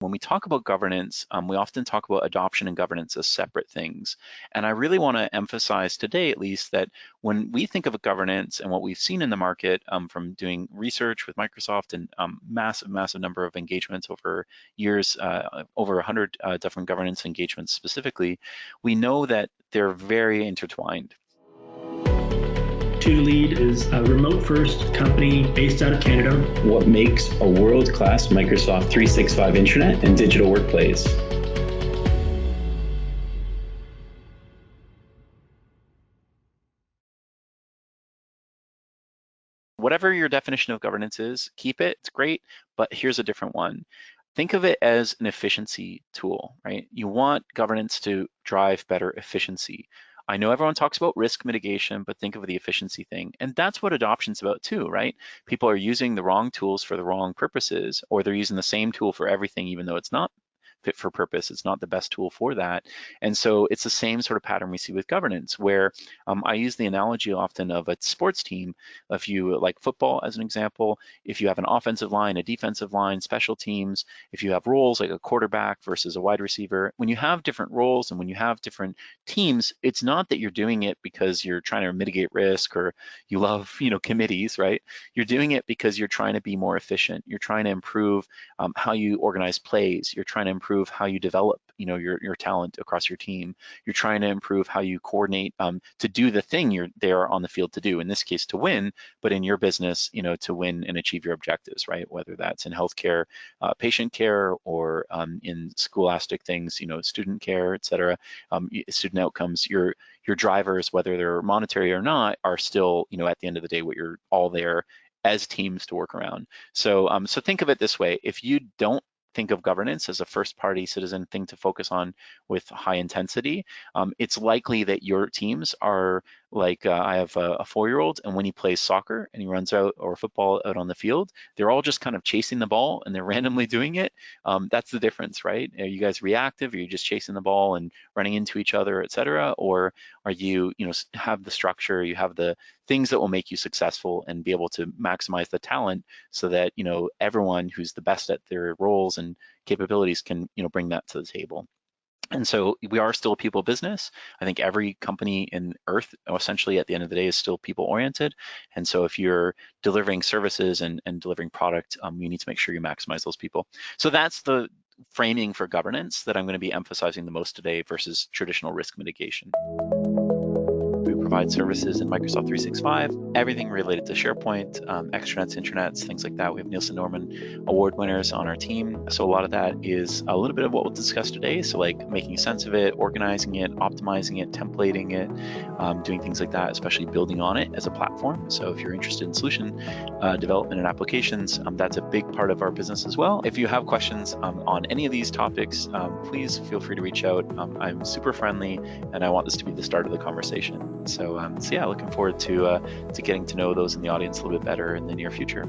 When we talk about governance, we often talk about adoption and governance as separate things. And I really want to emphasize today, at least, that when we think of governance and what we've seen in the market from doing research with Microsoft and massive number of engagements over years, over 100 different governance engagements specifically, we know that they're very intertwined. Lead is a remote-first company based out of Canada. What makes a world-class Microsoft 365 intranet and digital workplace? Whatever your definition of governance is, keep it, it's great, but here's a different one. Think of it as an efficiency tool, right? You want governance to drive better efficiency. I know everyone talks about risk mitigation, but think of the efficiency thing. And that's what adoption's about too, right? People are using the wrong tools for the wrong purposes, or they're using the same tool for everything, even though it's not fit for purpose. It's not the best tool for that. And so it's the same sort of pattern we see with governance, where I use the analogy often of a sports team. If you like football as an example, if you have an offensive line, a defensive line, special teams, if you have roles like a quarterback versus a wide receiver, when you have different roles and when you have different teams, it's not that you're doing it because you're trying to mitigate risk or you love, committees, right? You're doing it because you're trying to be more efficient. You're trying to improve how you organize plays. You're trying to improve how you develop, your talent across your team. You're trying to improve how you coordinate to do the thing you're there on the field to do. In this case, to win, but in your business, to win and achieve your objectives, right? Whether that's in healthcare, patient care, or in scholastic things, student care, et cetera, student outcomes. Your drivers, whether they're monetary or not, are still, at the end of the day, what you're all there as teams to work around. So think of it this way: if you don't think of governance as a first-party citizen thing to focus on with high intensity, it's likely that your teams are like, I have a 4-year-old, and when he plays soccer and he runs out, or football out on the field, they're all just kind of chasing the ball and they're randomly doing it. That's the difference, right? Are you guys reactive? Are you just chasing the ball and running into each other, et cetera? Or are you, have the structure, you have the things that will make you successful and be able to maximize the talent so that, everyone who's the best at their roles and capabilities can, bring that to the table. And so we are still a people business. I think every company in Earth, essentially at the end of the day, is still people oriented. And so if you're delivering services and delivering product, you need to make sure you maximize those people. So that's the framing for governance that I'm going to be emphasizing the most today versus traditional risk mitigation. We provide services in Microsoft 365, everything related to SharePoint, extranets, intranets, things like that. We have Nielsen Norman award winners on our team. So a lot of that is a little bit of what we'll discuss today. So like making sense of it, organizing it, optimizing it, templating it, doing things like that, especially building on it as a platform. So if you're interested in solution development and applications, that's a big part of our business as well. If you have questions on any of these topics, please feel free to reach out. I'm super friendly, and I want this to be the start of the conversation. So yeah, looking forward to getting to know those in the audience a little bit better in the near future.